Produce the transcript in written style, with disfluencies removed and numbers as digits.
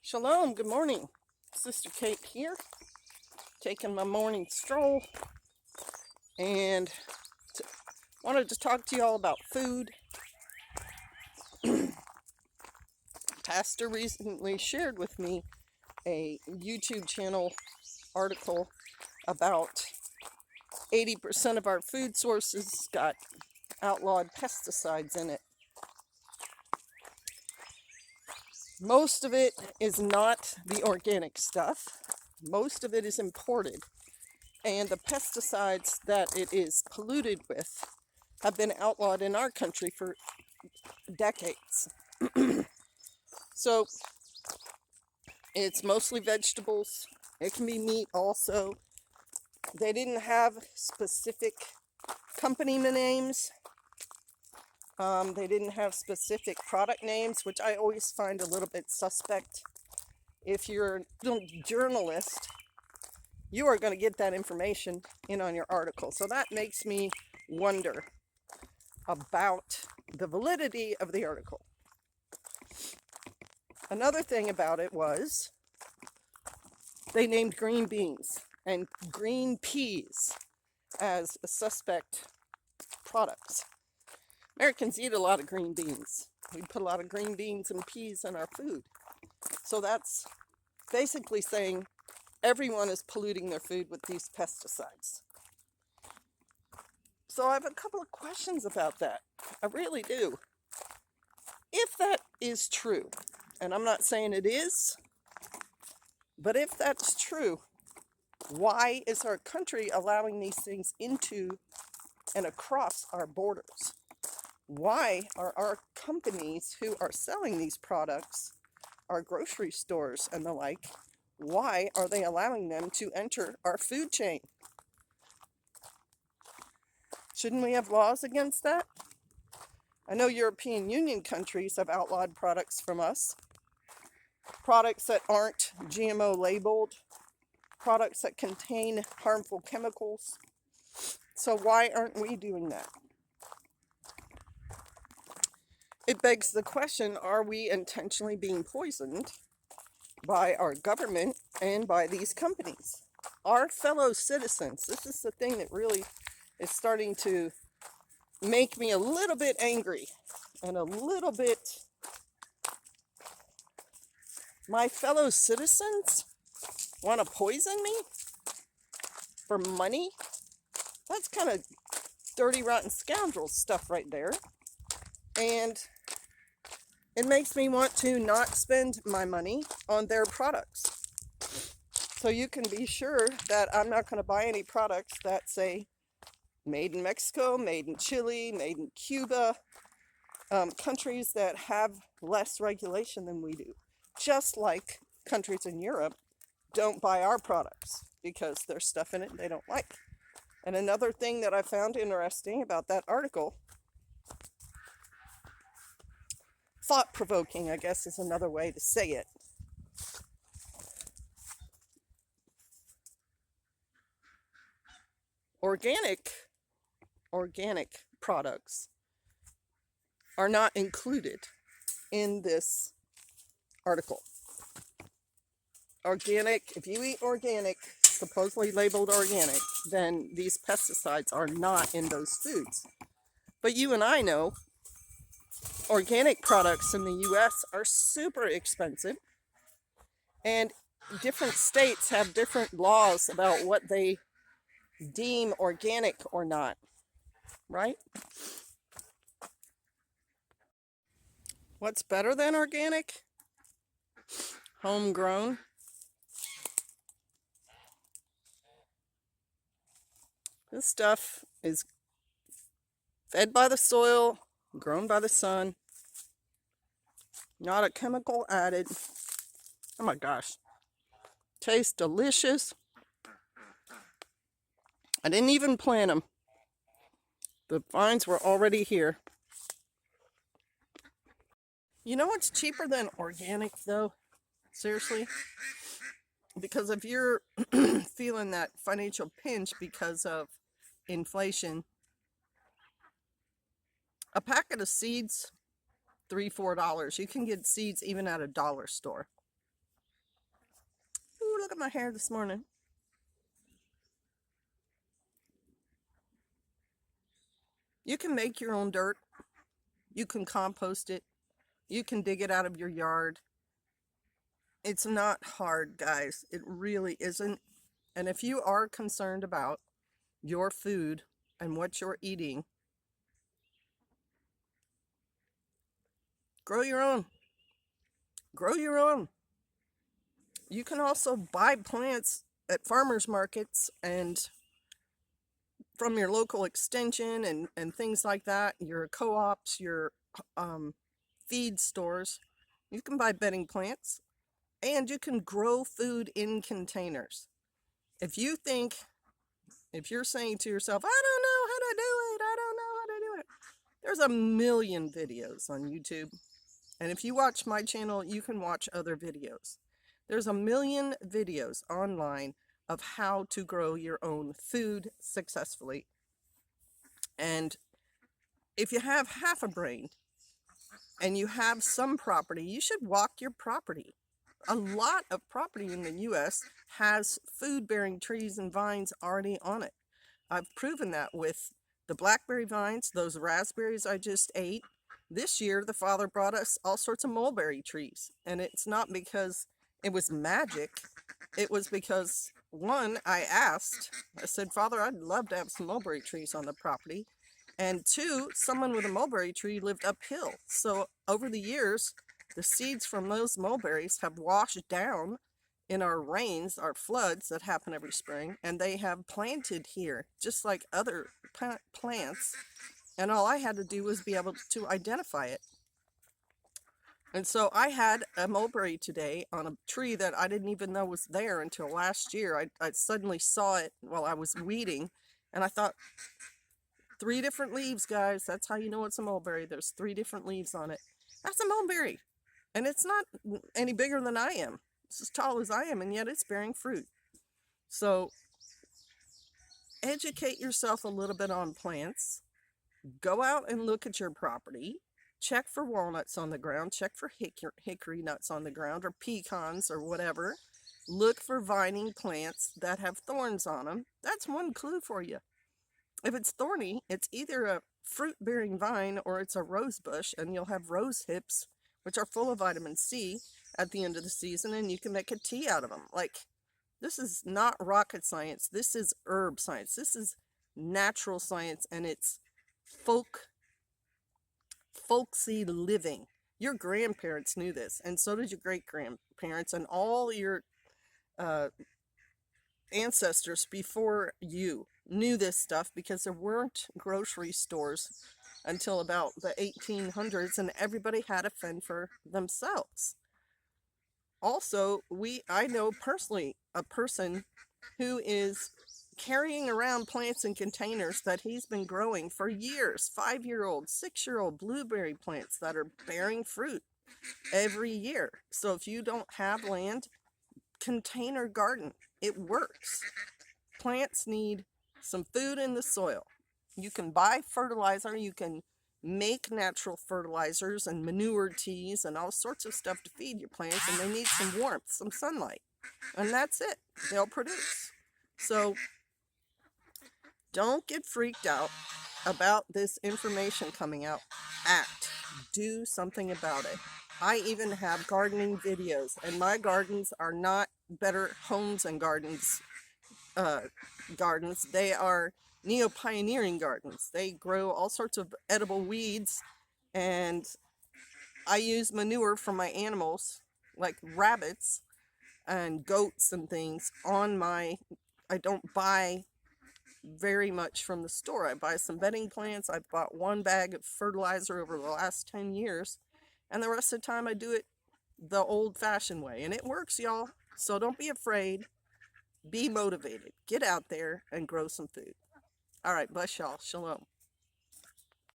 Shalom, good morning. Sister Kate here, taking my morning stroll, and wanted to talk to you all about food. Pastor recently shared with me a YouTube channel article about 80% of our food sources got outlawed pesticides in it. Most of it is not the organic stuff. Most of it is imported. And the pesticides that it is polluted with have been outlawed in our country for decades. So it's mostly vegetables. It can be meat also. They didn't have specific company names. They didn't have specific product names, which I always find a little bit suspect. If you're a journalist, you are going to get that information in on your article. So that makes me wonder about the validity of the article. Another thing about it was they named green beans and green peas as suspect products. Americans eat a lot of green beans. We put a lot of green beans and peas in our food. So that's basically saying everyone is polluting their food with these pesticides. So I have a couple of questions about that. I really do. If that is true, and I'm not saying it is, but if that's true, why is our country allowing these things into and across our borders? Why are our companies who are selling these products, our grocery stores and the like, why are they allowing them to enter our food chain? Shouldn't we have laws against that? I know European Union countries have outlawed products from us. Products that aren't GMO labeled, products that contain harmful chemicals. So why aren't we doing that? It begs the question, are we intentionally being poisoned by our government and by these companies? Our fellow citizens, this is the thing that really is starting to make me a little bit angry and a little bit... My fellow citizens want to poison me for money? That's kind of dirty, rotten scoundrel stuff right there. And it makes me want to not spend my money on their products. So you can be sure that I'm not going to buy any products that say made in Mexico, made in Chile, made in Cuba, countries that have less regulation than we do. Just like countries in Europe don't buy our products because there's stuff in it they don't like. And another thing that I found interesting about that article, thought-provoking, I guess is another way to say it. Organic products are not included in this article. Organic, if you eat organic, supposedly labeled organic, then these pesticides are not in those foods. But you and I know organic products in the US are super expensive, and different states have different laws about what they deem organic or not, right? What's better than organic? Homegrown. This stuff is fed by the soil, grown by the sun, not a chemical added. Oh my gosh. Tastes delicious. I didn't even plant them. The vines were already here. You know what's cheaper than organic though? Seriously? Because if you're feeling that financial pinch because of inflation, a packet of seeds, $3-4. You can get seeds even at a dollar store. look at my hair this morning. You can make your own dirt. You can compost it. You can dig it out of your yard. It's not hard, guys. It really isn't. And if you are concerned about your food and what you're eating, grow your own. Grow your own. You can also buy plants at farmers markets and from your local extension and things like that, your co-ops, your feed stores. You can buy bedding plants and you can grow food in containers. If you're saying to yourself, I don't know how to do it, I don't know how to do it, there's a million videos on YouTube. And if you watch my channel, you can watch other videos. There's a million videos online of how to grow your own food successfully. And if you have half a brain and you have some property, you should walk your property. A lot of property in the US has food-bearing trees and vines already on it. I've proven that with the blackberry vines, those raspberries I just ate. This year, the Father brought us all sorts of mulberry trees. And it's not because it was magic. It was because, one, I said, Father, I'd love to have some mulberry trees on the property. And two, someone with a mulberry tree lived uphill. So over the years, the seeds from those mulberries have washed down in our rains, our floods that happen every spring, and they have planted here, just like other plants. And all I had to do was be able to identify it. And so I had a mulberry today on a tree that I didn't even know was there until last year. I suddenly saw it while I was weeding, and I thought, 3 different leaves, guys. That's how you know it's a mulberry. There's 3 different leaves on it. That's a mulberry. And it's not any bigger than I am. It's as tall as I am, and yet it's bearing fruit. So educate yourself a little bit on plants. Go out and look at your property. Check for walnuts on the ground. Check for hickory nuts on the ground, or pecans or whatever. Look for vining plants that have thorns on them. That's one clue for you. If it's thorny, it's either a fruit-bearing vine or it's a rose bush, and you'll have rose hips, which are full of vitamin C at the end of the season, and you can make a tea out of them. Like, this is not rocket science. This is herb science. This is natural science, and it's folksy living. Your grandparents knew this, and so did your great-grandparents, and all your ancestors before you knew this stuff, because there weren't grocery stores until about the 1800s, and everybody had to fend for themselves. Also, I know personally a person who is carrying around plants in containers that he's been growing for years, 5-year-old, 6-year-old blueberry plants that are bearing fruit every year. So if you don't have land, container garden, it works. Plants need some food in the soil. You can buy fertilizer, you can make natural fertilizers and manure teas and all sorts of stuff to feed your plants, and they need some warmth, some sunlight, and that's it. They'll produce. So don't get freaked out about this information coming out. Act. Do something about it. I even have gardening videos, and my gardens are not Better Homes and Gardens gardens. They are neo-pioneering gardens. They grow all sorts of edible weeds, and I use manure from my animals, like rabbits and goats and things, I don't buy very much from the store. I buy some bedding plants. I've bought 1 bag of fertilizer over the last 10 years, and the rest of the time I do it the old-fashioned way, and it works, y'all. So don't be afraid. Be motivated. Get out there and grow some food. All right, bless y'all. Shalom.